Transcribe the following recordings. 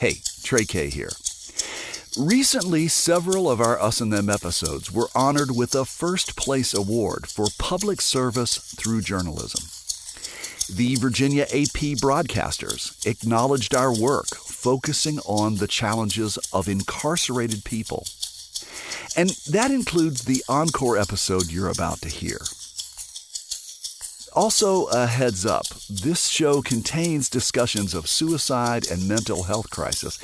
Hey, Trey K here. Recently, several of our Us and Them episodes were honored with a First Place Award for public service through journalism. The Virginia AP broadcasters acknowledged our work focusing on the challenges of incarcerated people. And that includes the Encore episode you're about to hear. Also, a heads up, this show contains discussions of suicide and mental health crisis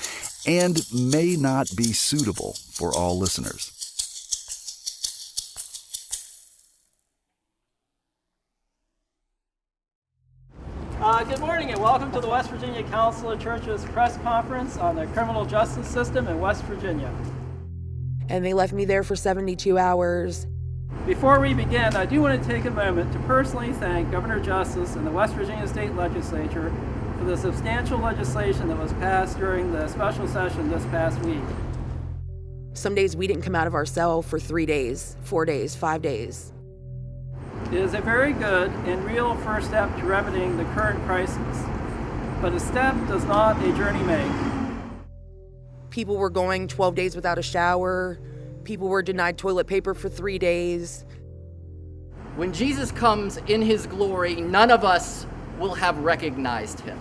and may not be suitable for all listeners. Good morning and welcome to the West Virginia Council of Churches press conference on the criminal justice system in West Virginia. And they left me there for 72 hours. Before we begin, I do want to take a moment to personally thank Governor Justice and the West Virginia State Legislature for the substantial legislation that was passed during the special session this past week. Some days we didn't come out of our cell for 3 days, 4 days, 5 days. It is a very good and real first step to remedying the current crisis, but a step does not a journey make. People were going 12 days without a shower. People were denied toilet paper for 3 days. When Jesus comes in his glory, none of us will have recognized him.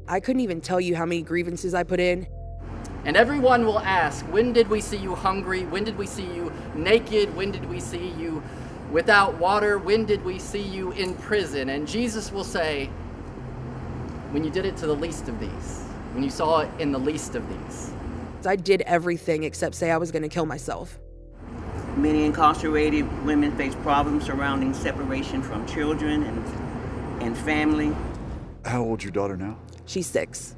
I couldn't even tell you how many grievances I put in. And everyone will ask, when did we see you hungry? When did we see you naked? When did we see you without water? When did we see you in prison? And Jesus will say, when you did it to the least of these, when you saw it in the least of these. I did everything except say I was going to kill myself. Many incarcerated women face problems surrounding separation from children and family. How old's your daughter now? She's 6.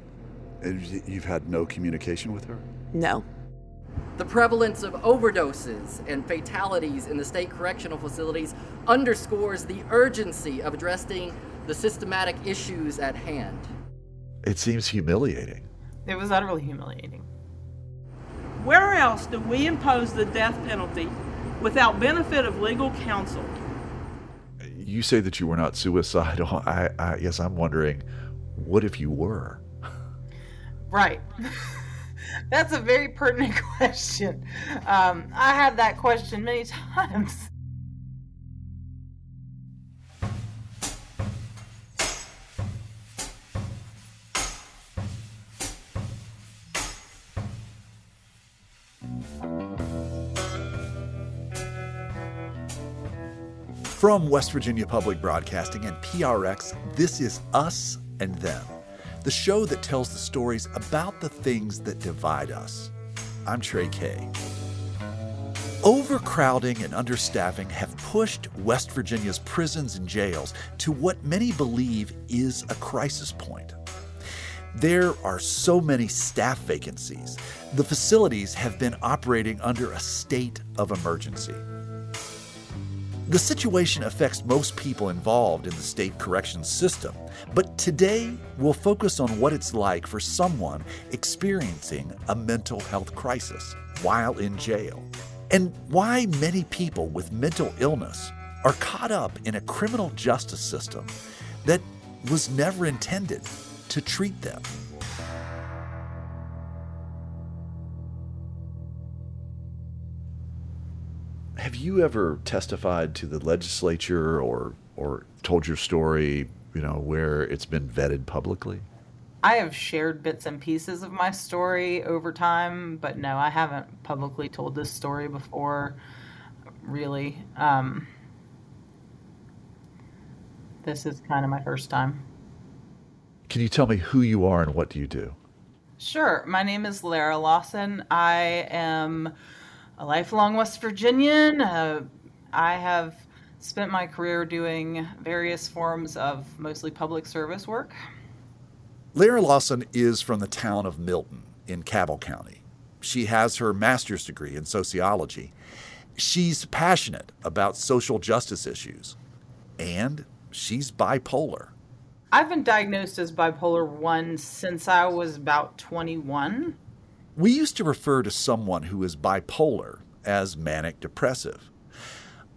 You've had no communication with her? No. The prevalence of overdoses and fatalities in the state correctional facilities underscores the urgency of addressing the systematic issues at hand. It seems humiliating. It was utterly humiliating. Where else do we impose the death penalty without benefit of legal counsel? You say that you were not suicidal. I guess I'm wondering, what if you were? Right. That's a very pertinent question. I had that question many times. From West Virginia Public Broadcasting and PRX, this is Us and Them, the show that tells the stories about the things that divide us. I'm Trey K. Overcrowding and understaffing have pushed West Virginia's prisons and jails to what many believe is a crisis point. There are so many staff vacancies. The facilities have been operating under a state of emergency. The situation affects most people involved in the state corrections system, but today we'll focus on what it's like for someone experiencing a mental health crisis while in jail, and why many people with mental illness are caught up in a criminal justice system that was never intended to treat them. Have you ever testified to the legislature or told your story, where it's been vetted publicly? I have shared bits and pieces of my story over time, but no, I haven't publicly told this story before, really. This is kind of my first time. Can you tell me who you are and what do you do? Sure. My name is Lara Lawson. I am a lifelong West Virginian. I have spent my career doing various forms of mostly public service work. Lara Lawson is from the town of Milton in Cabell County. She has her master's degree in sociology. She's passionate about social justice issues, and she's bipolar. I've been diagnosed as bipolar 1 since I was about 21. We used to refer to someone who is bipolar as manic depressive.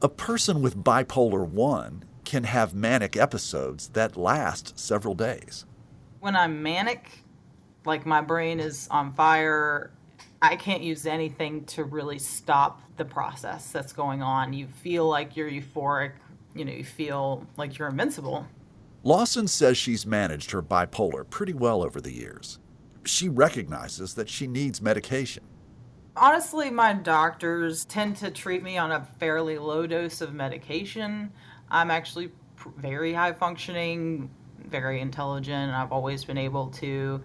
A person with bipolar 1 can have manic episodes that last several days. When I'm manic, like my brain is on fire. I can't use anything to really stop the process that's going on. You feel like you're euphoric, you feel like you're invincible. Lawson says she's managed her bipolar pretty well over the years. She recognizes that she needs medication. Honestly, my doctors tend to treat me on a fairly low dose of medication. I'm actually very high functioning, very intelligent. I've always been able to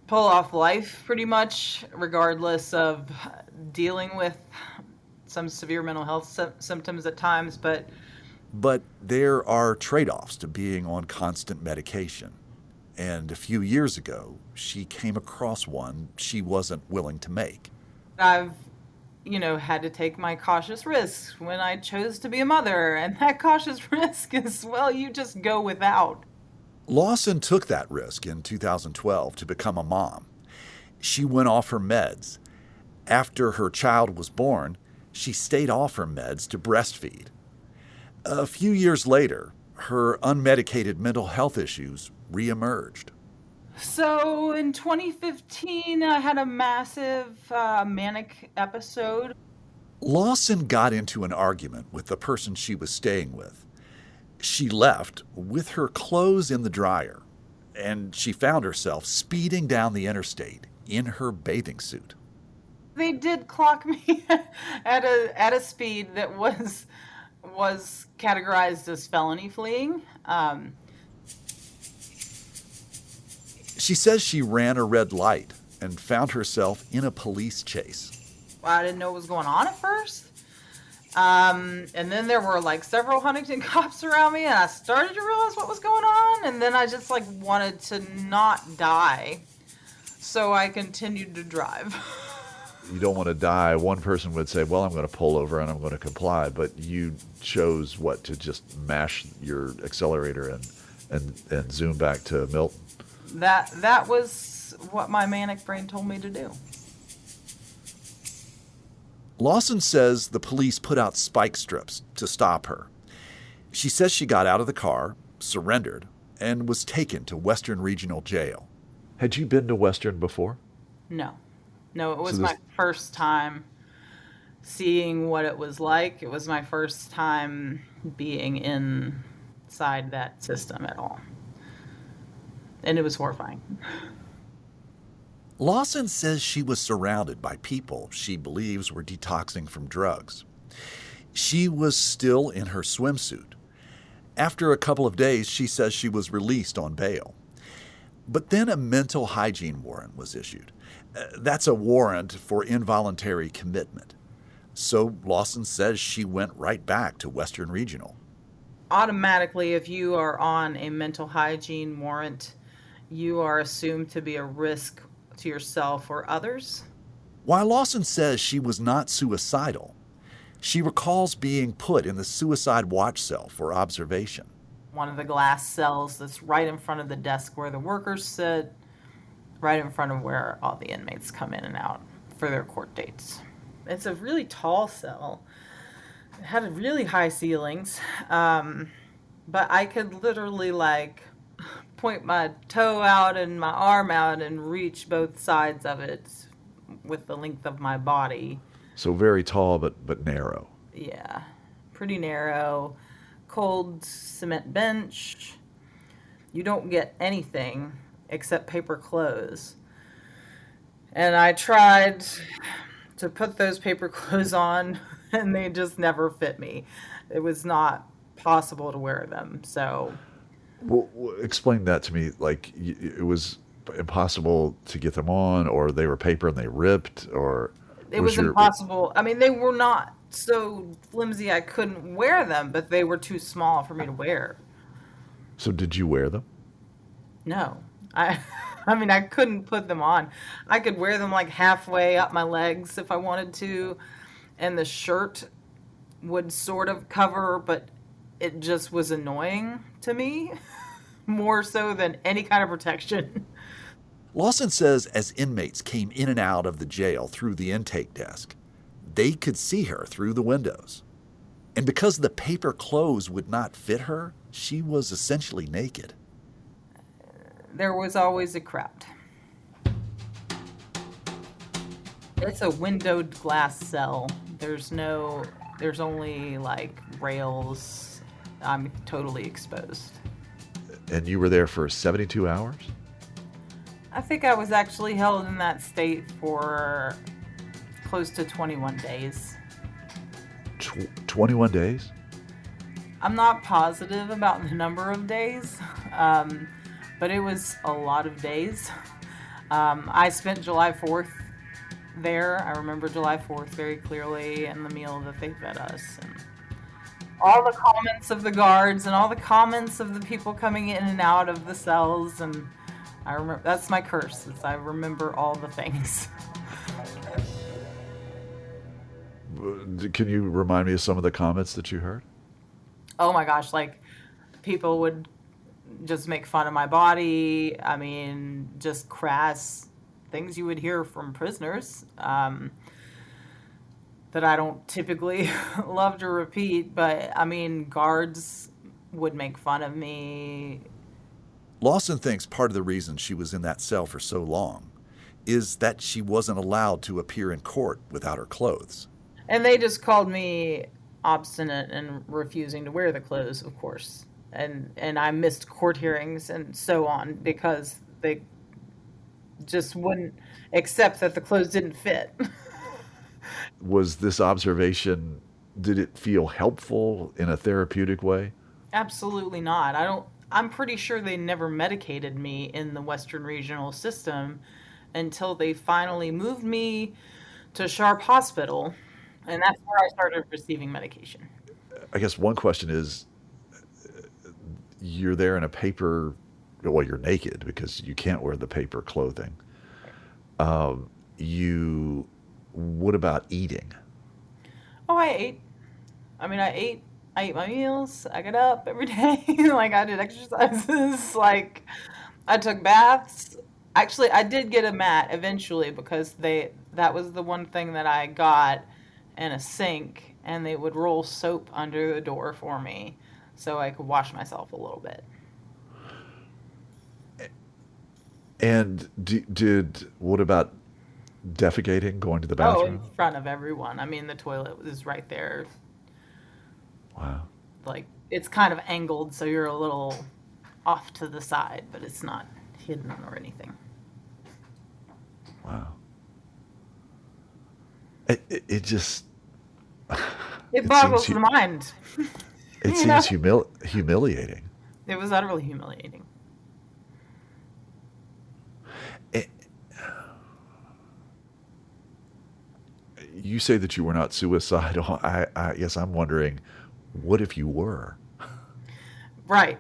pull off life pretty much, regardless of dealing with some severe mental health symptoms at times. But there are trade-offs to being on constant medication. And a few years ago, she came across one she wasn't willing to make. I've, had to take my cautious risks when I chose to be a mother. And that cautious risk is, well, you just go without. Lawson took that risk in 2012 to become a mom. She went off her meds. After her child was born, she stayed off her meds to breastfeed. A few years later, her unmedicated mental health issues reemerged. So in 2015, I had a massive manic episode. Lawson got into an argument with the person she was staying with. She left with her clothes in the dryer, and she found herself speeding down the interstate in her bathing suit. They did clock me at a speed that was categorized as felony fleeing. She says she ran a red light and found herself in a police chase. I didn't know what was going on at first. And then there were several Huntington cops around me, and I started to realize what was going on. And then I just wanted to not die. So I continued to drive. You don't want to die. One person would say, well, I'm going to pull over and I'm going to comply. But you chose to just mash your accelerator and zoom back to Milton. That was what my manic brain told me to do. Lawson says the police put out spike strips to stop her. She says she got out of the car, surrendered, and was taken to Western Regional Jail. Had you been to Western before? No, it was my first time seeing what it was like. It was my first time being inside that system at all. And it was horrifying. Lawson says she was surrounded by people she believes were detoxing from drugs. She was still in her swimsuit. After a couple of days, she says she was released on bail. But then a mental hygiene warrant was issued. That's a warrant for involuntary commitment. So Lawson says she went right back to Western Regional. Automatically, if you are on a mental hygiene warrant, you are assumed to be a risk to yourself or others. While Lawson says she was not suicidal, she recalls being put in the suicide watch cell for observation. One of the glass cells that's right in front of the desk where the workers sit, right in front of where all the inmates come in and out for their court dates. It's a really tall cell. It had really high ceilings, but I could literally point my toe out and my arm out and reach both sides of it with the length of my body. So very tall, but narrow. Yeah, pretty narrow. Cold cement bench. You don't get anything except paper clothes. And I tried to put those paper clothes on, and they just never fit me. It was not possible to wear them, so... Well, explain that to me. It was impossible to get them on, or they were paper and they ripped, or... It was impossible. I mean, they were not so flimsy I couldn't wear them, but they were too small for me to wear. So did you wear them? No. I mean, I couldn't put them on. I could wear them halfway up my legs if I wanted to, and the shirt would sort of cover, but it just was annoying to me, more so than any kind of protection. Lawson says as inmates came in and out of the jail through the intake desk, they could see her through the windows. And because the paper clothes would not fit her, she was essentially naked. There was always a crowd. It's a windowed glass cell. There's only like rails. I'm totally exposed. And you were there for 72 hours? I think I was actually held in that state for close to 21 days. 21 days? I'm not positive about the number of days, but it was a lot of days. I spent July 4th there. I remember July 4th very clearly, and the meal that they fed us, and all the comments of the guards, and all the comments of the people coming in and out of the cells, and I remember, that's my curse, is I remember all the things. Can you remind me of some of the comments that you heard? Oh my gosh, like people would just make fun of my body. I mean, just crass things you would hear from prisoners that I don't typically love to repeat. But I mean, guards would make fun of me. Lawson thinks part of the reason she was in that cell for so long is that she wasn't allowed to appear in court without her clothes. And they just called me obstinate and refusing to wear the clothes, of course. And I missed court hearings and so on because they just wouldn't accept that the clothes didn't fit. Was this observation, did it feel helpful in a therapeutic way? Absolutely not. I'm pretty sure they never medicated me in the Western Regional system until they finally moved me to Sharp Hospital. And that's where I started receiving medication. I guess one question is, you're there in a paper, well, you're naked because you can't wear the paper clothing. What about eating? Oh, I ate. I mean, I ate my meals. I got up every day. Like, I did exercises. Like, I took baths. Actually, I did get a mat eventually because that was the one thing that I got, and a sink, and they would roll soap under the door for me so I could wash myself a little bit. And what about defecating, going to the bathroom? Oh, in front of everyone. I mean, the toilet is right there. Wow. Like, it's kind of angled, so you're a little off to the side, but it's not hidden or anything. Wow. It just... It boggles the mind. It seems humiliating. It was utterly humiliating. You say that you were not suicidal. I guess I'm wondering, what if you were? Right.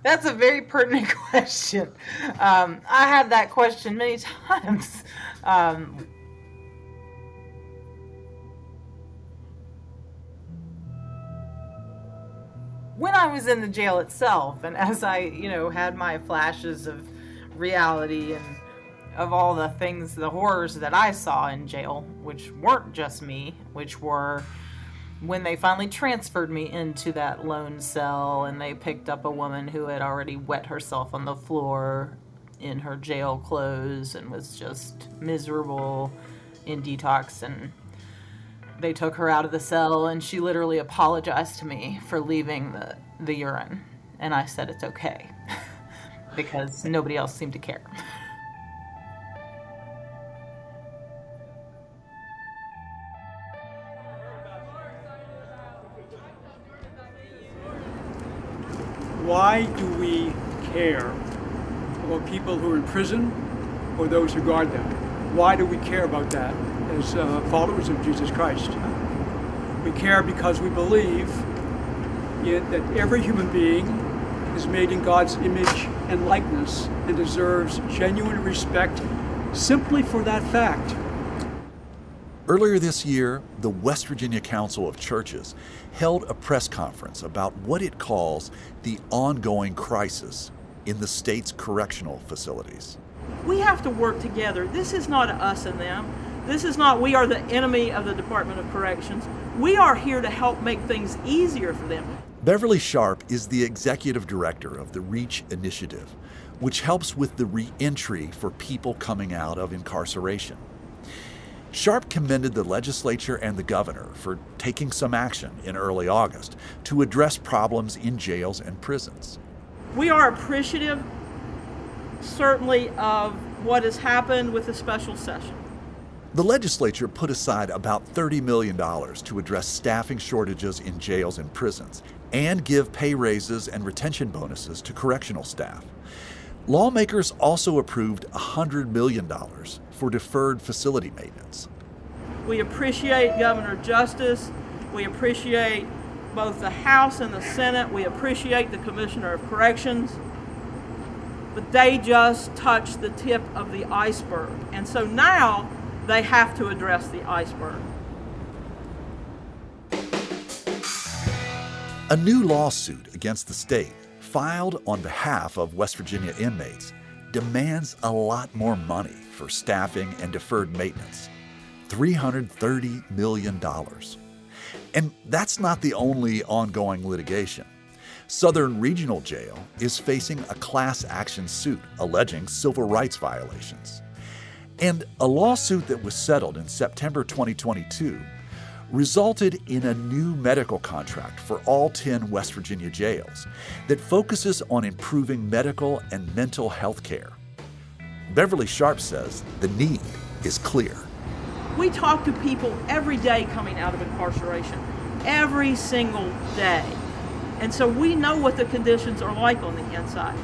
That's a very pertinent question. I had that question many times. When I was in the jail itself, and as I, had my flashes of reality and of all the things, the horrors that I saw in jail, which weren't just me, which were when they finally transferred me into that lone cell and they picked up a woman who had already wet herself on the floor in her jail clothes and was just miserable in detox, and they took her out of the cell and she literally apologized to me for leaving the urine, and I said it's okay because nobody else seemed to care. Why do we care about people who are in prison or those who guard them? Why do we care about that as followers of Jesus Christ? We care because we believe that every human being is made in God's image and likeness and deserves genuine respect simply for that fact. Earlier this year, the West Virginia Council of Churches held a press conference about what it calls the ongoing crisis in the state's correctional facilities. We have to work together. This is not us and them. This is not we are the enemy of the Department of Corrections. We are here to help make things easier for them. Beverly Sharp is the executive director of the REACH initiative, which helps with the re-entry for people coming out of incarceration. Sharp commended the legislature and the governor for taking some action in early August to address problems in jails and prisons. We are appreciative, certainly, of what has happened with the special session. The legislature put aside about $30 million to address staffing shortages in jails and prisons and give pay raises and retention bonuses to correctional staff. Lawmakers also approved $100 million for deferred facility maintenance. We appreciate Governor Justice. We appreciate both the House and the Senate. We appreciate the Commissioner of Corrections. But they just touched the tip of the iceberg. And so now they have to address the iceberg. A new lawsuit against the state, filed on behalf of West Virginia inmates, demands a lot more money for staffing and deferred maintenance, $330 million. And that's not the only ongoing litigation. Southern Regional Jail is facing a class action suit alleging civil rights violations. And a lawsuit that was settled in September 2022 resulted in a new medical contract for all 10 West Virginia jails that focuses on improving medical and mental health care. Beverly Sharp says the need is clear. We talk to people every day coming out of incarceration, every single day. And so we know what the conditions are like on the inside.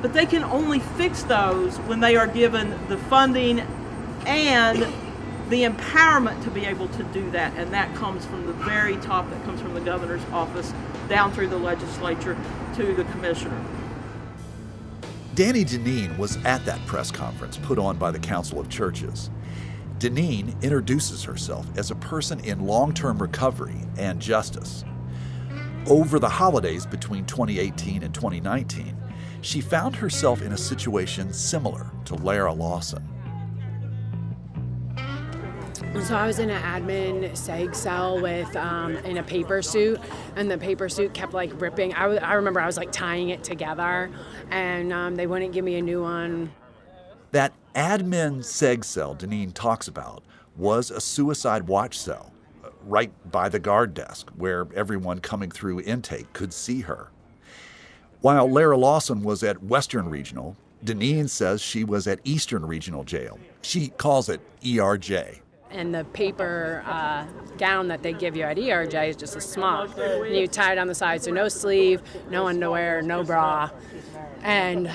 But they can only fix those when they are given the funding and the empowerment to be able to do that. And that comes from the very top, that comes from the governor's office, down through the legislature to the commissioner. Danny Deneen was at that press conference put on by the Council of Churches. Deneen introduces herself as a person in long-term recovery and justice. Over the holidays between 2018 and 2019, she found herself in a situation similar to Lara Lawson. So I was in an admin seg cell with in a paper suit, and the paper suit kept like ripping. I remember I was like tying it together, and they wouldn't give me a new one. That admin seg cell Deneen talks about was a suicide watch cell right by the guard desk where everyone coming through intake could see her. While Lara Lawson was at Western Regional, Deneen says she was at Eastern Regional Jail. She calls it ERJ. And the paper gown that they give you at ERJ is just a smock. And you tie it on the side, so no sleeve, no underwear, no bra. And,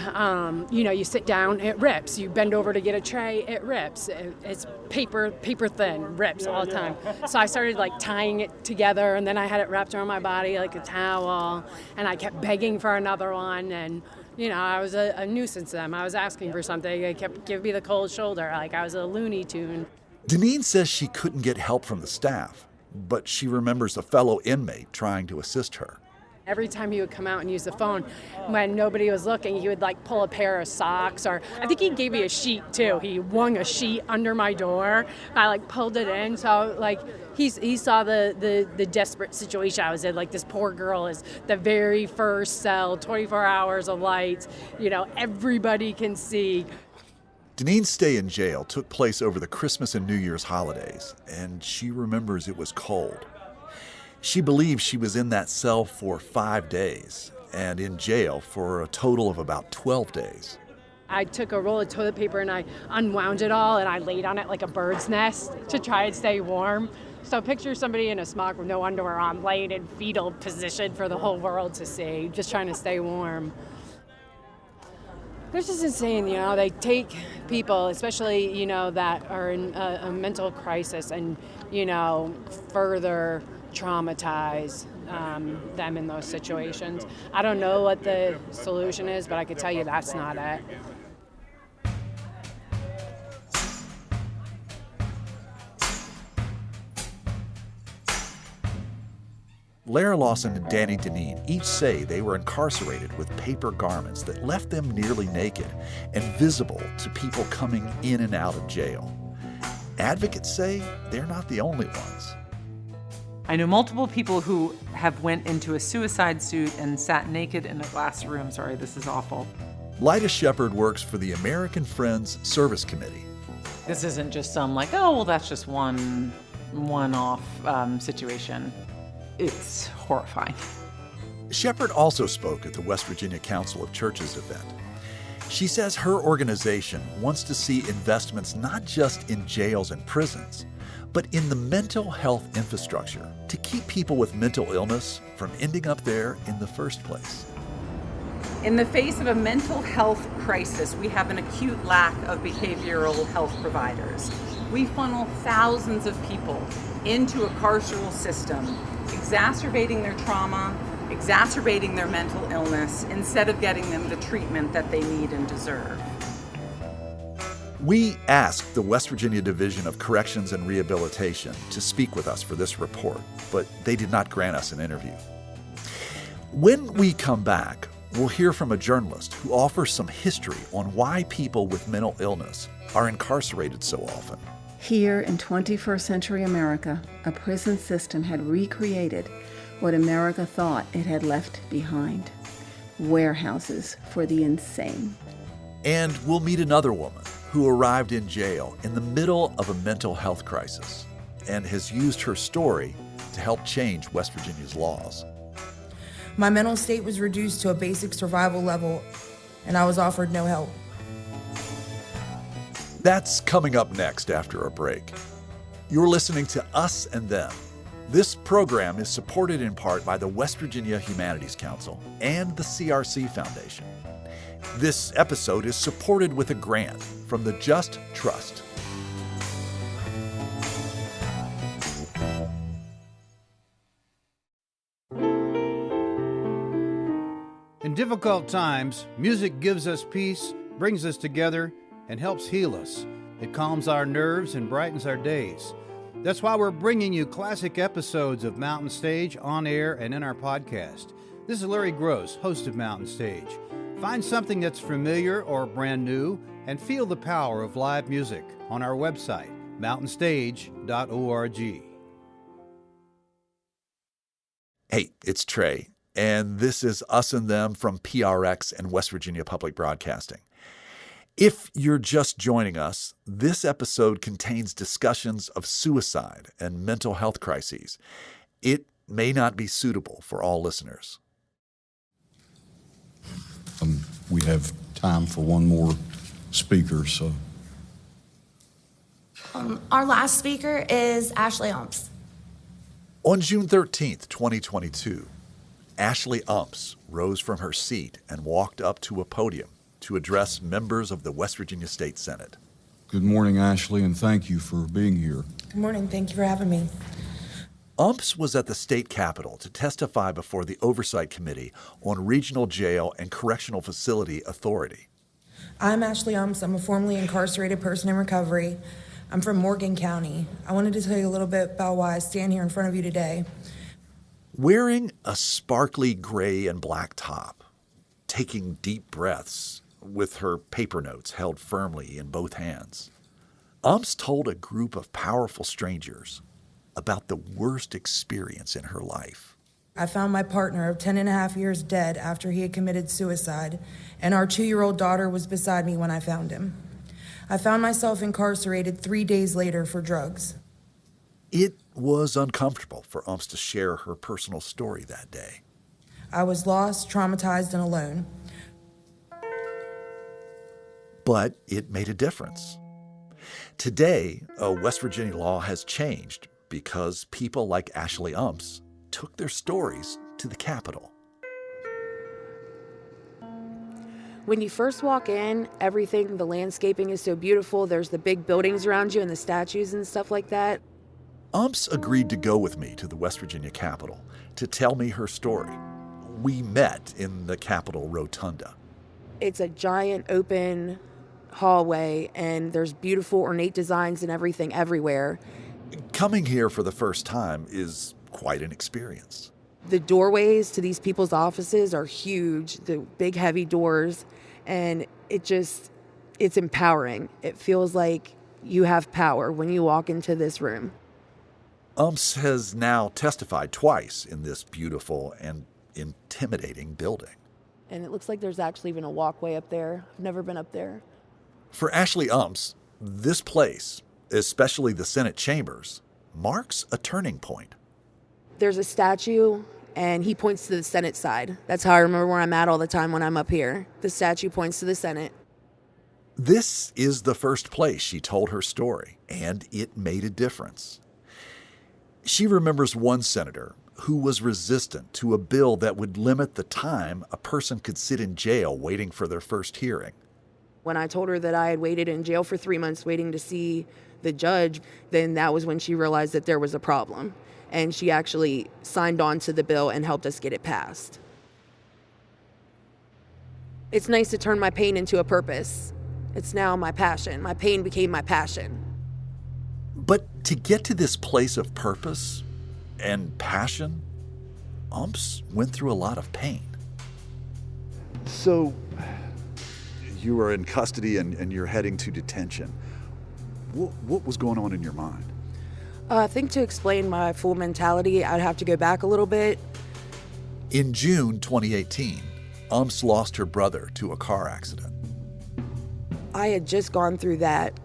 you sit down, it rips. You bend over to get a tray, it rips. It's paper thin, rips all the time. So I started tying it together, and then I had it wrapped around my body like a towel, and I kept begging for another one. And, I was a nuisance to them. I was asking for something. They kept giving me the cold shoulder, like I was a Looney Tune. Deneen says she couldn't get help from the staff, but she remembers a fellow inmate trying to assist her. Every time he would come out and use the phone, when nobody was looking, he would pull a pair of socks, or I think he gave me a sheet too. He wung a sheet under my door. I pulled it in, so he saw the desperate situation I was in. This poor girl is the very first cell, 24 hours of lights. Everybody can see. Deneen's stay in jail took place over the Christmas and New Year's holidays, and she remembers it was cold. She believes she was in that cell for 5 days and in jail for a total of about 12 days. I took a roll of toilet paper and I unwound it all and I laid on it like a bird's nest to try and stay warm. So picture somebody in a smock with no underwear on, laying in fetal position for the whole world to see, just trying to stay warm. They're just insane, they take people, especially, that are in a mental crisis and, further traumatize them in those situations. I don't know what the solution is, but I could tell you that's not it. Lara Lawson and Danny Deneen each say they were incarcerated with paper garments that left them nearly naked and visible to people coming in and out of jail. Advocates say they're not the only ones. I know multiple people who have went into a suicide suit and sat naked in a glass room. Sorry, this is awful. Lyda Shepard works for the American Friends Service Committee. This isn't just some like, oh, well, that's just one-off situation. It's horrifying. Shepard also spoke at the West Virginia Council of Churches event. She says her organization wants to see investments not just in jails and prisons, but in the mental health infrastructure to keep people with mental illness from ending up there in the first place. In the face of a mental health crisis, we have an acute lack of behavioral health providers. We funnel thousands of people into a carceral system, exacerbating their trauma, exacerbating their mental illness, instead of getting them the treatment that they need and deserve. We asked the West Virginia Division of Corrections and Rehabilitation to speak with us for this report, but they did not grant us an interview. When we come back, we'll hear from a journalist who offers some history on why people with mental illness are incarcerated so often. Here in 21st century America, a prison system had recreated what America thought it had left behind: warehouses for the insane. And we'll meet another woman who arrived in jail in the middle of a mental health crisis and has used her story to help change West Virginia's laws. My mental state was reduced to a basic survival level, and I was offered no help. That's coming up next after a break. You're listening to Us and Them. This program is supported in part by the West Virginia Humanities Council and the CRC Foundation. This episode is supported with a grant from the Just Trust. In difficult times, music gives us peace, brings us together, and helps heal us. It calms our nerves and brightens our days. That's why we're bringing you classic episodes of Mountain Stage on air and in our podcast. This is Larry Gross, host of Mountain Stage. Find something that's familiar or brand new and feel the power of live music on our website, mountainstage.org. Hey, it's Trey, and this is Us and Them from PRX and West Virginia Public Broadcasting. If you're just joining us, this episode contains discussions of suicide and mental health crises. It may not be suitable for all listeners. We have time for one more speaker, so. Our last speaker is Ashley Umps. On June 13th, 2022, Ashley Umps rose from her seat and walked up to a podium to address members of the West Virginia State Senate. Good morning, Ashley, and thank you for being here. Good morning. Thank you for having me. Umps was at the state capitol to testify before the Oversight Committee on Regional Jail and Correctional Facility Authority. I'm Ashley Umps. I'm a formerly incarcerated person in recovery. I'm from Morgan County. I wanted to tell you a little bit about why I stand here in front of you today. Wearing a sparkly gray and black top, taking deep breaths with her paper notes held firmly in both hands, Umps told a group of powerful strangers about the worst experience in her life. I found my partner of 10 and a half years dead after he had committed suicide, and our 2-year-old daughter was beside me when I found him. I found myself incarcerated 3 days later for drugs. It was uncomfortable for Umps to share her personal story that day. I was lost, traumatized, and alone. But it made a difference. Today, a West Virginia law has changed because people like Ashley Umps took their stories to the Capitol. When you first walk in, everything, the landscaping is so beautiful. There's the big buildings around you and the statues and stuff like that. Umps agreed to go with me to the West Virginia Capitol to tell me her story. We met in the Capitol Rotunda. It's a giant open hallway, and there's beautiful ornate designs and everything everywhere. Coming here for the first time is quite an experience. The doorways to these people's offices are huge, the big heavy doors, and it's empowering. It feels like you have power when you walk into this room. Umps has now testified twice in this beautiful and intimidating building. And it looks like there's actually even a walkway up there. I've never been up there. For Ashley Umps, This place, especially the Senate chambers, marks a turning point. There's a statue, and he points to the Senate side. That's how I remember where I'm at all the time when I'm up here. The statue points to the Senate. This is the first place she told her story, and it made a difference. She remembers one senator who was resistant to a bill that would limit the time a person could sit in jail waiting for their first hearing. When I told her that I had waited in jail for 3 months waiting to see the judge, then that was when she realized that there was a problem. And she actually signed on to the bill and helped us get it passed. It's nice to turn my pain into a purpose. It's now my passion. My pain became my passion. But to get to this place of purpose and passion, Umps went through a lot of pain. So, you are in custody and you're heading to detention. What was going on in your mind? I think to explain my full mentality, I'd have to go back a little bit. In June 2018, Umps lost her brother to a car accident. I had just gone through that,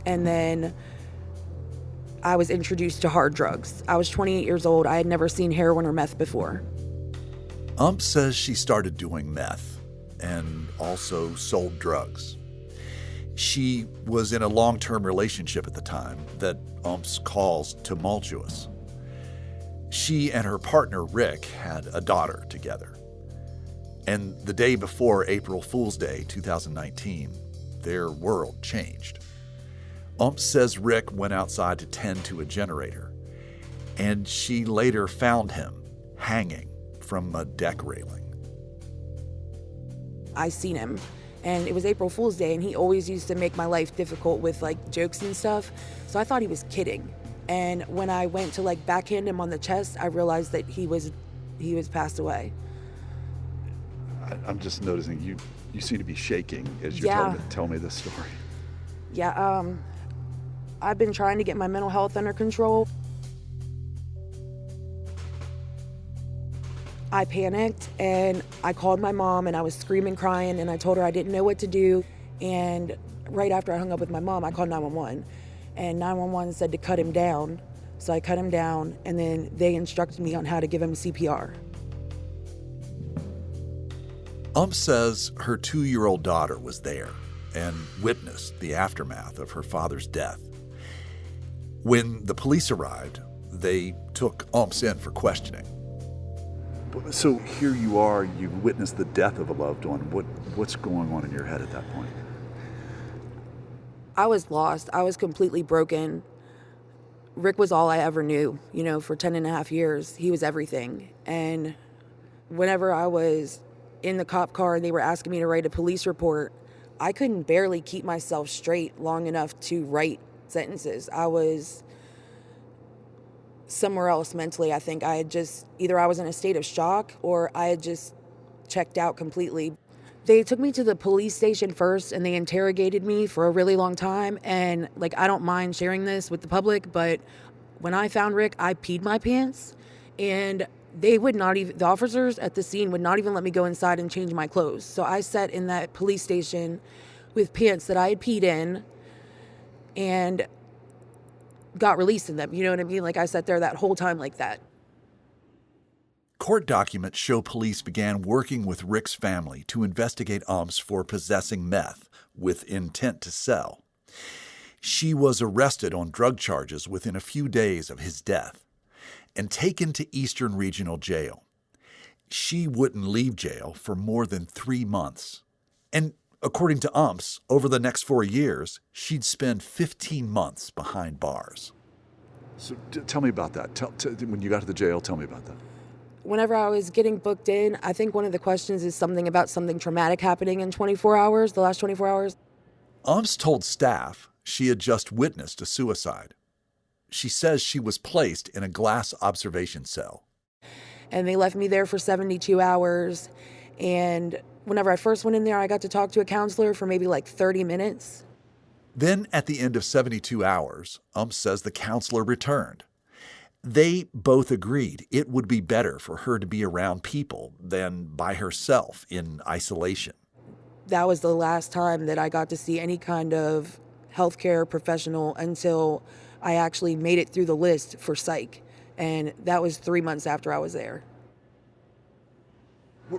and then I was introduced to hard drugs. I was 28 years old. I had never seen heroin or meth before. Umps says she started doing meth and also sold drugs. She was in a long-term relationship at the time that Umps calls tumultuous. She and her partner, Rick, had a daughter together. And the day before April Fool's Day 2019, their world changed. Umps says Rick went outside to tend to a generator, and she later found him hanging from a deck railing. I seen him, and it was April Fool's Day, and he always used to make my life difficult with like jokes and stuff, so I thought he was kidding. And when I went to like backhand him on the chest, I realized that he was passed away. I'm just noticing you seem to be shaking as you're tell me this story. Yeah, I've been trying to get my mental health under control. I panicked and I called my mom and I was screaming, crying, and I told her I didn't know what to do. And right after I hung up with my mom, I called 911. And 911 said to cut him down. So I cut him down, and then they instructed me on how to give him CPR. Umps says her 2-year-old daughter was there and witnessed the aftermath of her father's death. When the police arrived, they took Umps in for questioning. So here you are, you witnessed the death of a loved one. What's going on in your head at that point? I was lost. I was completely broken. Rick was all I ever knew, for 10 and a half years. He was everything. And whenever I was in the cop car and they were asking me to write a police report, I couldn't barely keep myself straight long enough to write sentences. I was somewhere else mentally. I think I had just, either I was in a state of shock or I had just checked out completely. They took me to the police station first and they interrogated me for a really long time. And I don't mind sharing this with the public, but when I found Rick, I peed my pants, and they would not even, the officers at the scene would not even let me go inside and change my clothes. So I sat in that police station with pants that I had peed in and got released in them. You know what I mean? I sat there that whole time like that. Court documents show police began working with Rick's family to investigate Umps for possessing meth with intent to sell. She was arrested on drug charges within a few days of his death and taken to Eastern Regional Jail. She wouldn't leave jail for more than 3 months. And according to Umps, over the next 4 years, she'd spend 15 months behind bars. So tell me about that. When you got to the jail, tell me about that. Whenever I was getting booked in, I think one of the questions is something about something traumatic happening in 24 hours, the last 24 hours. Umps told staff she had just witnessed a suicide. She says she was placed in a glass observation cell. And they left me there for 72 hours. And whenever I first went in there, I got to talk to a counselor for maybe 30 minutes. Then at the end of 72 hours, Umps says the counselor returned. They both agreed it would be better for her to be around people than by herself in isolation. That was the last time that I got to see any kind of healthcare professional until I actually made it through the list for psych. And that was 3 months after I was there.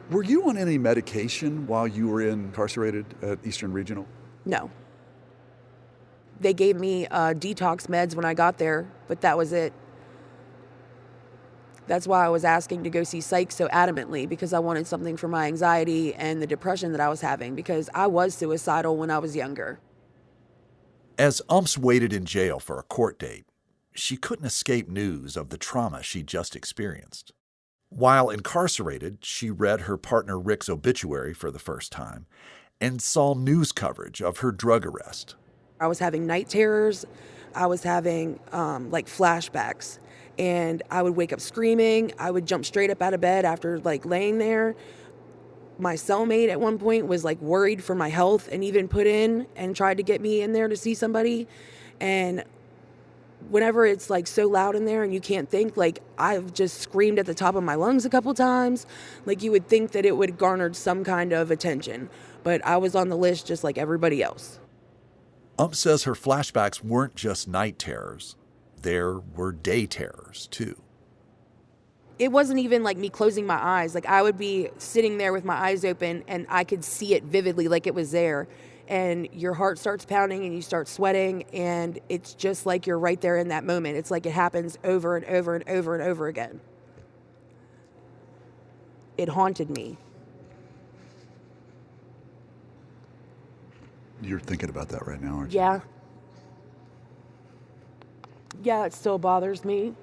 Were you on any medication while you were incarcerated at Eastern Regional? No. They gave me detox meds when I got there, but that was it. That's why I was asking to go see psych so adamantly, because I wanted something for my anxiety and the depression that I was having, because I was suicidal when I was younger. As Umps waited in jail for a court date, she couldn't escape news of the trauma she'd just experienced. While incarcerated, she read her partner Rick's obituary for the first time and saw news coverage of her drug arrest. I was having night terrors. I was having flashbacks, and I would wake up screaming. I would jump straight up out of bed after laying there. My cellmate at one point was worried for my health and even put in and tried to get me in there to see somebody. And whenever it's so loud in there and you can't think, I've just screamed at the top of my lungs a couple times. You would think that it would have garnered some kind of attention, but I was on the list just like everybody else. Ump says her flashbacks weren't just night terrors. There were day terrors, too. It wasn't even me closing my eyes. I would be sitting there with my eyes open and I could see it vividly, it was there. And your heart starts pounding and you start sweating, and it's just you're right there in that moment. It's it happens over and over and over and over again. It haunted me. You're thinking about that right now, aren't you? Yeah. Yeah, it still bothers me.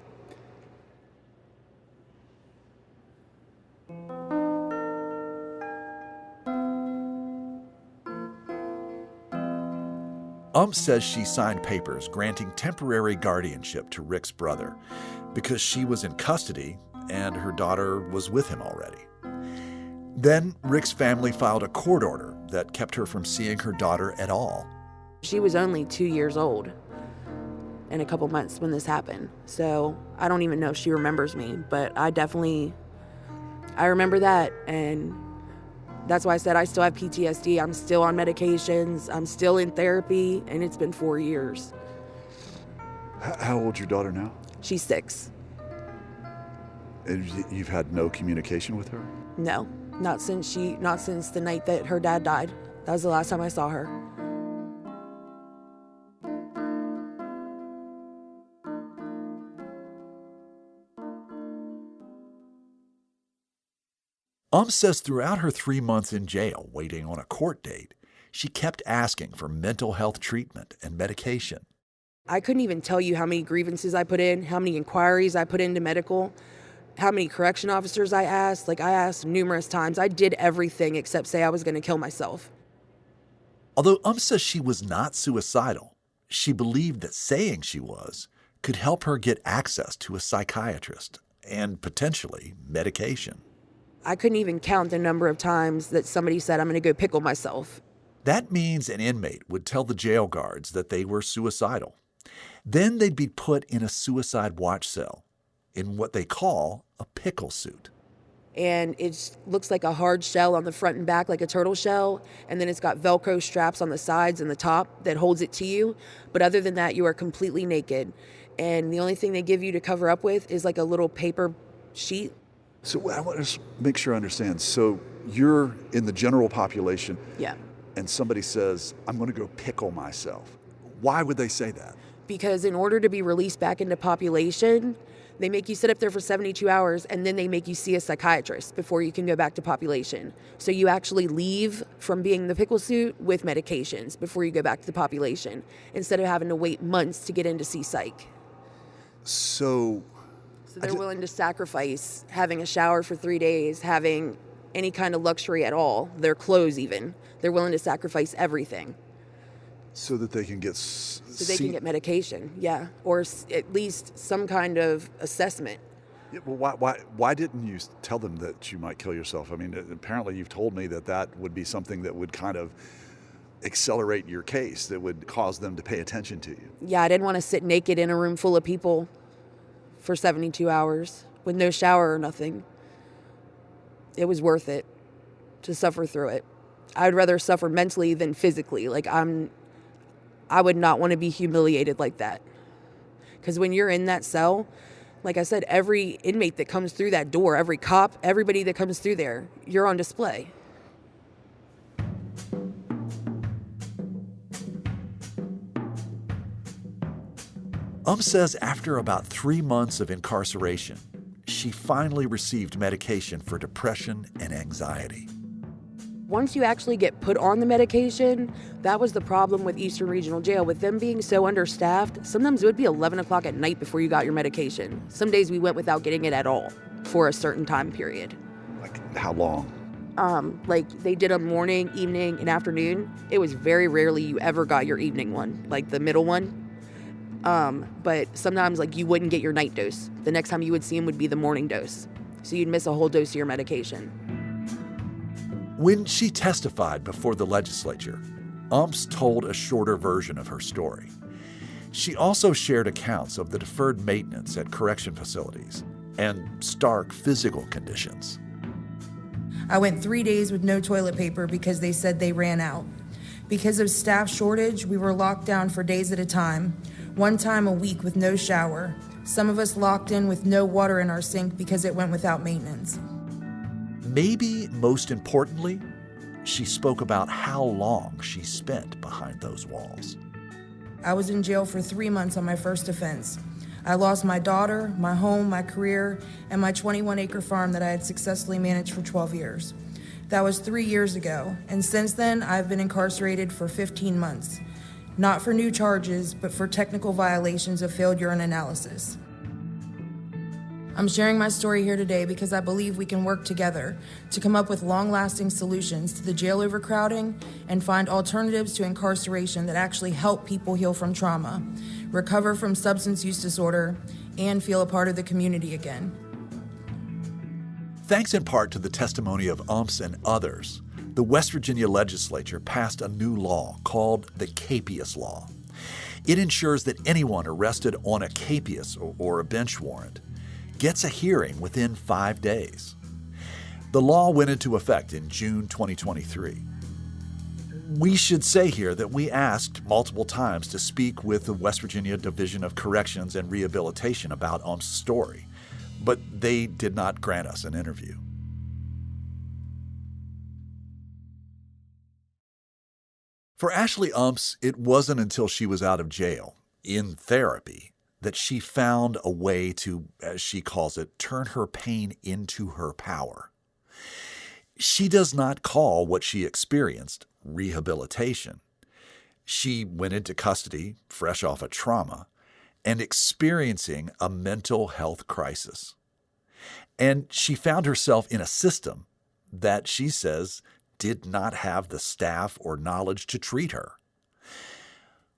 Ump says she signed papers granting temporary guardianship to Rick's brother because she was in custody and her daughter was with him already. Then Rick's family filed a court order that kept her from seeing her daughter at all. She was only 2 years old in a couple months when this happened. So I don't even know if she remembers me, but I remember that. And that's why I said I still have PTSD. I'm still on medications. I'm still in therapy, and it's been 4 years. How old's your daughter now? She's 6. And you've had no communication with her? No, not since the night that her dad died. That was the last time I saw her. Says throughout her 3 months in jail waiting on a court date, she kept asking for mental health treatment and medication. I couldn't even tell you how many grievances I put in, how many inquiries I put into medical, how many correction officers I asked. I asked numerous times. I did everything except say I was going to kill myself. Although says she was not suicidal, she believed that saying she was could help her get access to a psychiatrist and potentially medication. I couldn't even count the number of times that somebody said, I'm going to go pickle myself. That means an inmate would tell the jail guards that they were suicidal. Then they'd be put in a suicide watch cell in what they call a pickle suit. And it looks like a hard shell on the front and back, like a turtle shell. And then it's got Velcro straps on the sides and the top that holds it to you. But other than that, you are completely naked. And the only thing they give you to cover up with is a little paper sheet. So I want to make sure I understand. So you're in the general population. Yeah. And somebody says, I'm going to go pickle myself. Why would they say that? Because in order to be released back into population, they make you sit up there for 72 hours and then they make you see a psychiatrist before you can go back to population. So you actually leave from being in the pickle suit with medications before you go back to the population, instead of having to wait months to get in to see psych. So they're willing to sacrifice having a shower for 3 days, having any kind of luxury at all, their clothes even. They're willing to sacrifice everything. So that they can get can get medication, yeah, or at least some kind of assessment. Yeah, well, why didn't you tell them that you might kill yourself? I mean, apparently you've told me that would be something that would kind of accelerate your case, that would cause them to pay attention to you. Yeah, I didn't want to sit naked in a room full of people for 72 hours with no shower or nothing. It was worth it to suffer through it. I'd rather suffer mentally than physically. I would not want to be humiliated like that. Because when you're in that cell, like I said, every inmate that comes through that door, every cop, everybody that comes through there, you're on display. Says after about 3 months of incarceration, she finally received medication for depression and anxiety. Once you actually get put on the medication, that was the problem with Eastern Regional Jail. With them being so understaffed, sometimes it would be 11 o'clock at night before you got your medication. Some days we went without getting it at all for a certain time period. Like how long? Like they did a morning, evening, and afternoon. It was very rarely you ever got your evening one, like the middle one. But sometimes like you wouldn't get your night dose. The next time you would see them would be the morning dose. So you'd miss a whole dose of your medication. When she testified before the legislature, told a shorter version of her story. She also shared accounts of the deferred maintenance at correction facilities and stark physical conditions. I went 3 days with no toilet paper because they said they ran out. Because of staff shortage, we were locked down for days at a time, one time a week with no shower. Some of us locked in with no water in our sink because it went without maintenance. Maybe most importantly, she spoke about how long she spent behind those walls. I was in jail for 3 months on my first offense. I lost my daughter, my home, my career, and my 21-acre farm that I had successfully managed for 12 years. That was 3 years ago, and since then, I've been incarcerated for 15 months. Not for new charges, but for technical violations of failed urine analysis. I'm sharing my story here today because I believe we can work together to come up with long-lasting solutions to the jail overcrowding and find alternatives to incarceration that actually help people heal from trauma, recover from substance use disorder, and feel a part of the community again. Thanks in part to the testimony of and others, the West Virginia legislature passed a new law called the Capias Law. It ensures that anyone arrested on a capias or a bench warrant gets a hearing within 5 days. The law went into effect in June 2023. We should say here that we asked multiple times to speak with the West Virginia Division of Corrections and Rehabilitation about story, but they did not grant us an interview. For Ashley it wasn't until she was out of jail, in therapy, that she found a way to, as she calls it, turn her pain into her power. She does not call what she experienced rehabilitation. She went into custody, fresh off a trauma, and experiencing a mental health crisis. And she found herself in a system that she says did not have the staff or knowledge to treat her.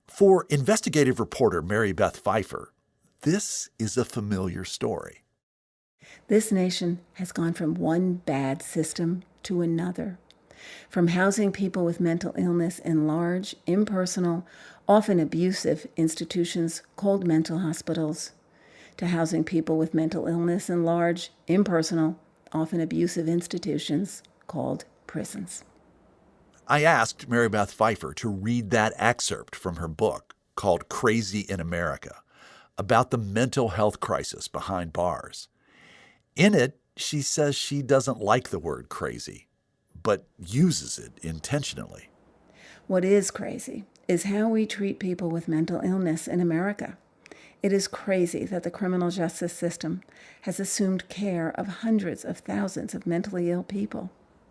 For investigative reporter Mary Beth Pfeiffer, this is a familiar story. This nation has gone from one bad system to another, from housing people with mental illness in large, impersonal, often abusive institutions called mental hospitals, to housing people with mental illness in large, impersonal, often abusive institutions called prisons. I asked Mary Beth Pfeiffer to read that excerpt from her book called Crazy in America, about the mental health crisis behind bars. In it, she says she doesn't like the word crazy, but uses it intentionally. What is crazy is how we treat people with mental illness in America. It is crazy that the criminal justice system has assumed care of hundreds of thousands of mentally ill people.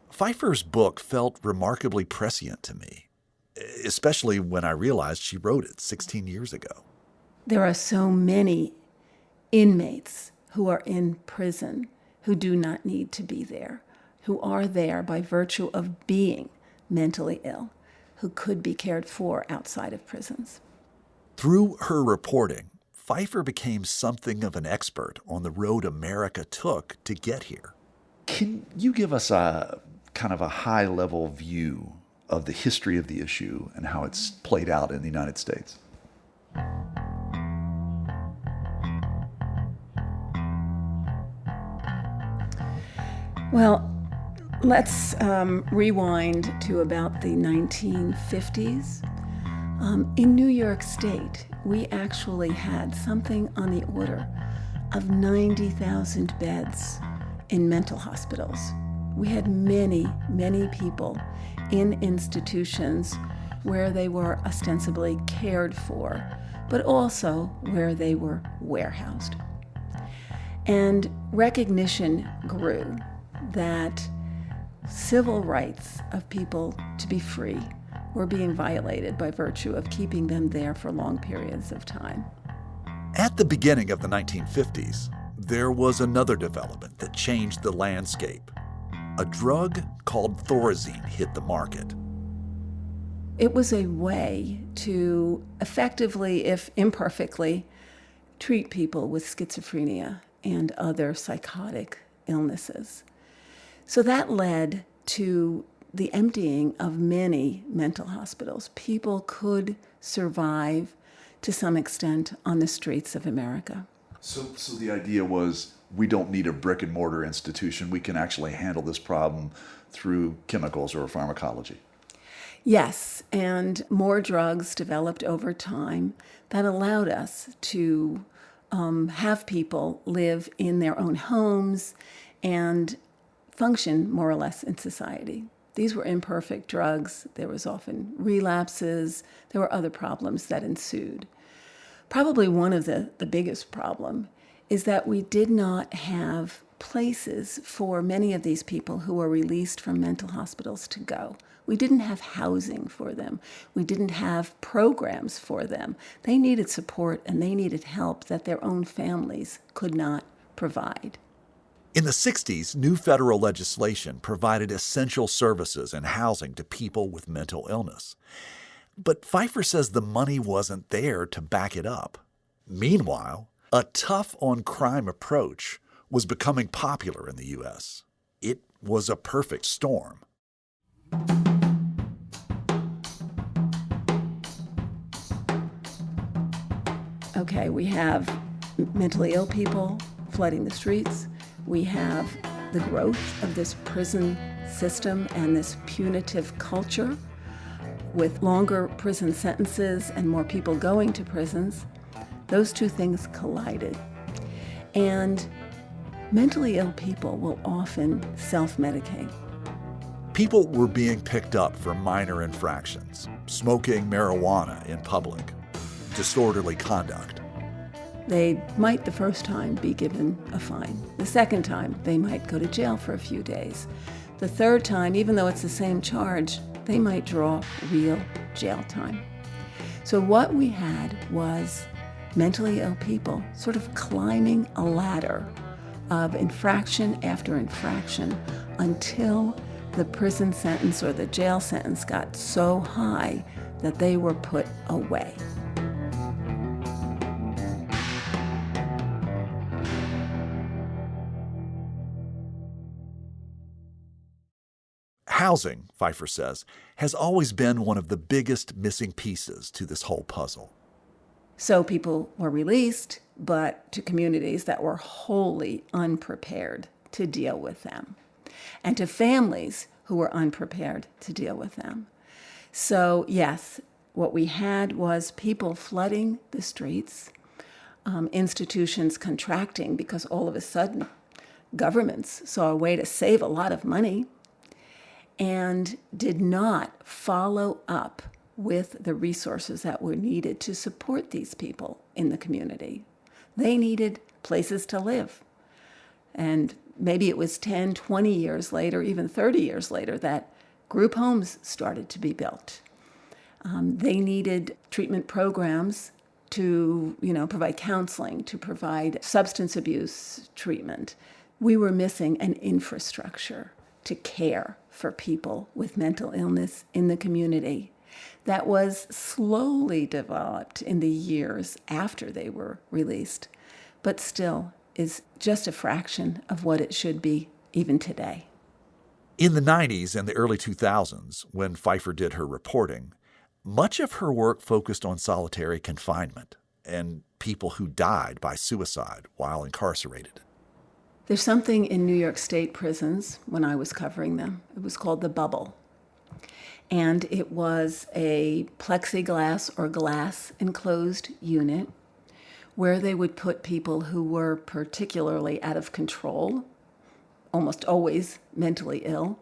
Pfeiffer's book felt remarkably prescient to me, especially when I realized she wrote it 16 years ago. There are so many inmates who are in prison who do not need to be there, who are there by virtue of being mentally ill, who could be cared for outside of prisons. Through her reporting, Pfeiffer became something of an expert on the road America took to get here. Can you give us a kind of a high-level view of the history of the issue and how it's played out in the United States? Well, let's rewind to about the 1950s. In New York State, we actually had something on the order of 90,000 beds in mental hospitals. We had many, many people in institutions where they were ostensibly cared for, but also where they were warehoused. And recognition grew that civil rights of people to be free were being violated by virtue of keeping them there for long periods of time. At the beginning of the 1950s, there was another development that changed the landscape. A drug called Thorazine hit the market. It was a way to effectively, if imperfectly, treat people with schizophrenia and other psychotic illnesses. So that led to the emptying of many mental hospitals. People could survive to some extent on the streets of America. So the idea was we don't need a brick and mortar institution. We can actually handle this problem through chemicals or pharmacology. Yes, and more drugs developed over time that allowed us to have people live in their own homes and function more or less in society. These were imperfect drugs. There was often relapses. There were other problems that ensued. Probably one of the biggest problem is that we did not have places for many of these people who were released from mental hospitals to go. We didn't have housing for them. We didn't have programs for them. They needed support and they needed help that their own families could not provide. In the 60s, new federal legislation provided essential services and housing to people with mental illness. But Pfeiffer says the money wasn't there to back it up. Meanwhile, a tough-on-crime approach was becoming popular in the U.S. It was a perfect storm. Okay, we have mentally ill people flooding the streets. We have the growth of this prison system and this punitive culture with longer prison sentences and more people going to prisons. Those two things collided. And mentally ill people will often self-medicate. People were being picked up for minor infractions, smoking marijuana in public, disorderly conduct. They might the first time be given a fine. The second time, they might go to jail for a few days. The third time, even though it's the same charge, they might draw real jail time. So what we had was mentally ill people sort of climbing a ladder of infraction after infraction until the prison sentence or the jail sentence got so high that they were put away. Housing, Pfeiffer says, has always been one of the biggest missing pieces to this whole puzzle. So people were released, but to communities that were wholly unprepared to deal with them, and to families who were unprepared to deal with them. So yes, what we had was people flooding the streets, institutions contracting because all of a sudden governments saw a way to save a lot of money and did not follow up with the resources that were needed to support these people in the community. They needed places to live. And maybe it was 10, 20 years later, even 30 years later, that group homes started to be built. They needed treatment programs to, provide counseling, to provide substance abuse treatment. We were missing an infrastructure to care for people with mental illness in the community that was slowly developed in the years after they were released, but still is just a fraction of what it should be even today. In the 90s and the early 2000s, when Pfeiffer did her reporting, much of her work focused on solitary confinement and people who died by suicide while incarcerated. There's something in New York State prisons when I was covering them. It was called the bubble. And it was a plexiglass or glass enclosed unit where they would put people who were particularly out of control, almost always mentally ill,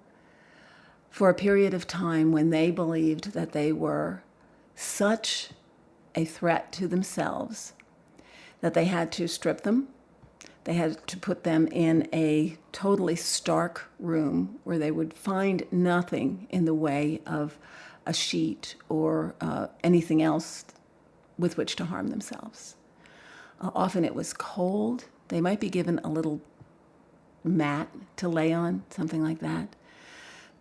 for a period of time when they believed that they were such a threat to themselves that they had to strip them. They had to put them in a totally stark room where they would find nothing in the way of a sheet or anything else with which to harm themselves. Often it was cold. They might be given a little mat to lay on, something like that.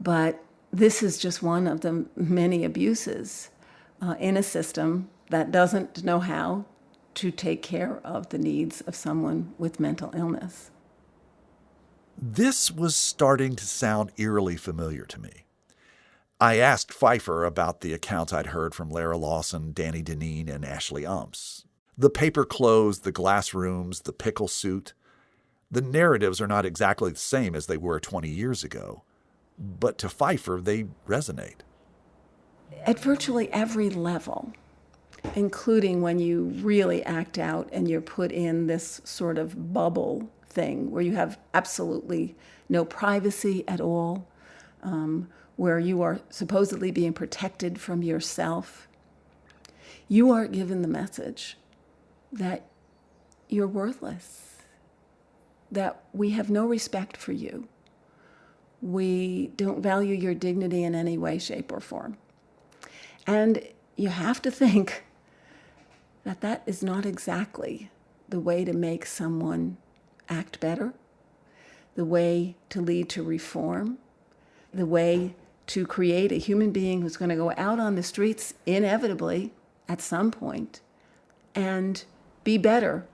But this is just one of the many abuses in a system that doesn't know how to take care of the needs of someone with mental illness. This was starting to sound eerily familiar to me. I asked Pfeiffer about the accounts I'd heard from Lara Lawson, Danny Deneen, and Ashley Umps. The paper clothes, the glass rooms, the pickle suit. The narratives are not exactly the same as they were 20 years ago, but to Pfeiffer, they resonate. At virtually every level, including when you really act out and you're put in this sort of bubble thing where you have absolutely no privacy at all, where you are supposedly being protected from yourself, you are given the message that you're worthless, that we have no respect for you. We don't value your dignity in any way, shape, or form. And you have to think that that is not exactly the way to make someone act better, the way to lead to reform, the way to create a human being who's going to go out on the streets inevitably at some point and be better.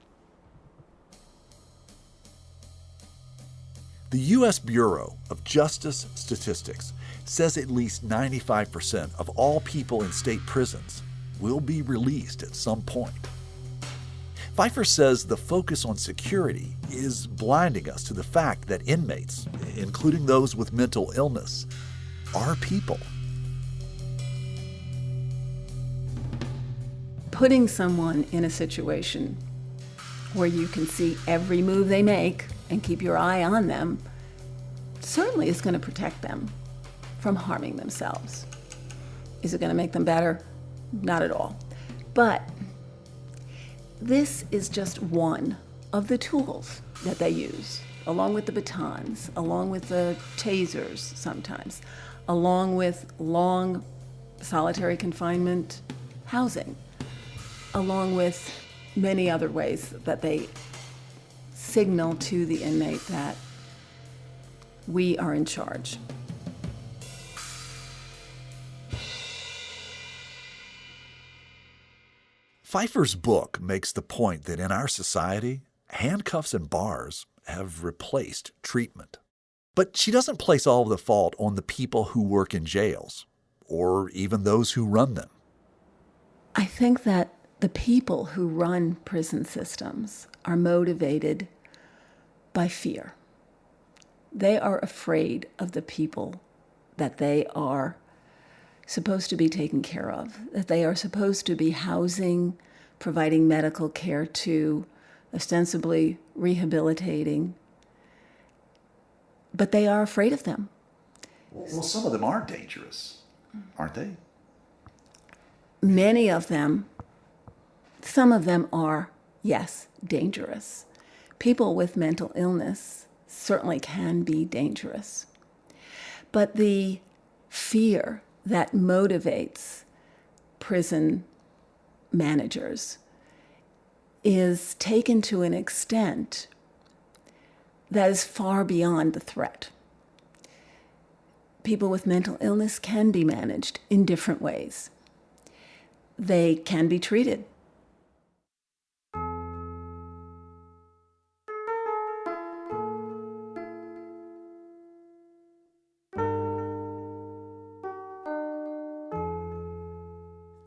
The U.S. Bureau of Justice Statistics says at least 95% of all people in state prisons will be released at some point. Pfeiffer says the focus on security is blinding us to the fact that inmates, including those with mental illness, are people. Putting someone in a situation where you can see every move they make and keep your eye on them certainly is going to protect them from harming themselves. Is it going to make them better? Not at all. But this is just one of the tools that they use, along with the batons, along with the tasers sometimes, along with long solitary confinement housing, along with many other ways that they signal to the inmate that we are in charge. Pfeiffer's book makes the point that in our society, handcuffs and bars have replaced treatment. But she doesn't place all of the fault on the people who work in jails, or even those who run them. I think that the people who run prison systems are motivated by fear. They are afraid of the people that they are supposed to be taking care of, that they are supposed to be housing, providing medical care to, ostensibly rehabilitating. But they are afraid of them. Well, some of them are dangerous, aren't they? Many of them, some of them are, yes, dangerous. People with mental illness certainly can be dangerous. But the fear that motivates prison managers is taken to an extent that is far beyond the threat. People with mental illness can be managed in different ways. They can be treated.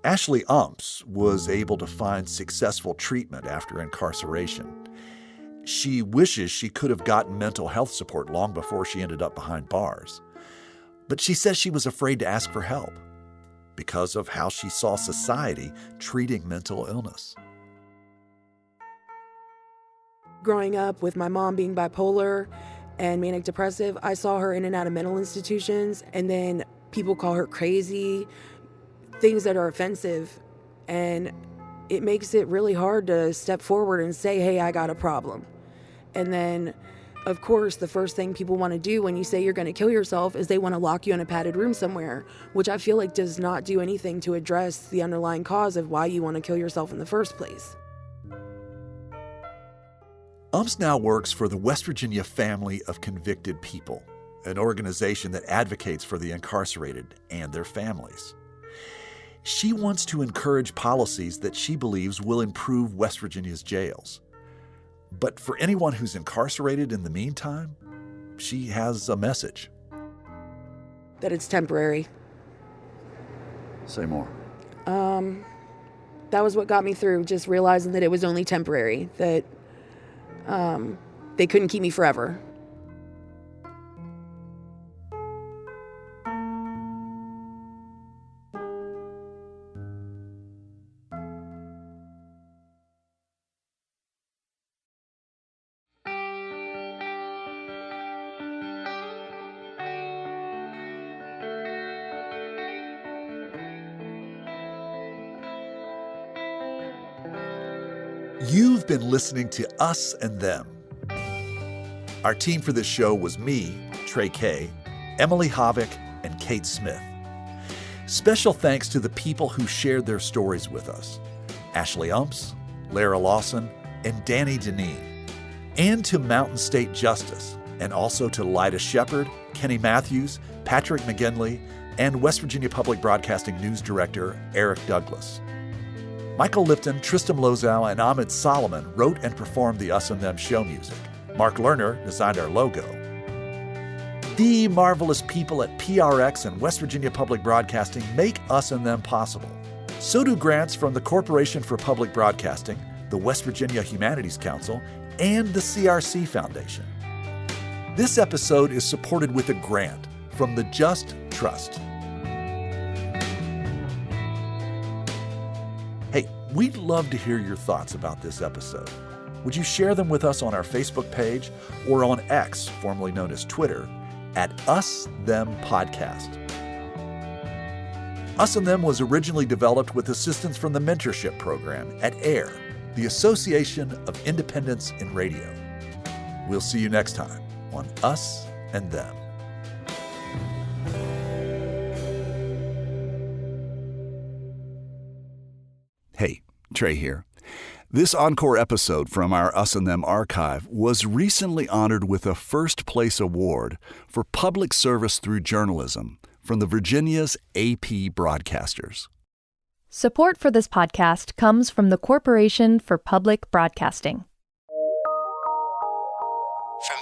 Ashley Umps was able to find successful treatment after incarceration. She wishes she could have gotten mental health support long before she ended up behind bars. But she says she was afraid to ask for help because of how she saw society treating mental illness. Growing up with my mom being bipolar and manic depressive, I saw her in and out of mental institutions, and then people call her crazy, things that are offensive. And it makes it really hard to step forward and say, hey, I got a problem. And then, of course, the first thing people want to do when you say you're going to kill yourself is they want to lock you in a padded room somewhere, which I feel like does not do anything to address the underlying cause of why you want to kill yourself in the first place. UMPS now works for the West Virginia Family of Convicted People, an organization that advocates for the incarcerated and their families. She wants to encourage policies that she believes will improve West Virginia's jails. But for anyone who's incarcerated in the meantime, she has a message. That it's temporary. Say more. That was what got me through, just realizing that it was only temporary, that they couldn't keep me forever. You've been listening to Us and Them. Our team for this show was me, Trey Kay, Emily Havick, and Kate Smith. Special thanks to the people who shared their stories with us: Ashley Umps, Lara Lawson, and Danny Deneen. And to Mountain State Justice, and also to Lyda Shepard, Kenny Matthews, Patrick McGinley, and West Virginia Public Broadcasting News Director Eric Douglas. Michael Lipton, Tristam Lozow, and Ahmed Solomon wrote and performed the Us and Them show music. Mark Lerner designed our logo. The marvelous people at PRX and West Virginia Public Broadcasting make Us and Them possible. So do grants from the Corporation for Public Broadcasting, the West Virginia Humanities Council, and the CRC Foundation. This episode is supported with a grant from the Just Trust. Hey, we'd love to hear your thoughts about this episode. Would you share them with us on our Facebook page or on X, formerly known as Twitter, at Us Them Podcast? Us and Them was originally developed with assistance from the mentorship program at AIR, the Association of Independents in Radio. We'll see you next time on Us and Them. Hey, Trey here. This Encore episode from our Us and Them archive was recently honored with a First Place Award for Public Service Through Journalism from the Virginia's AP Broadcasters. Support for this podcast comes from the Corporation for Public Broadcasting. From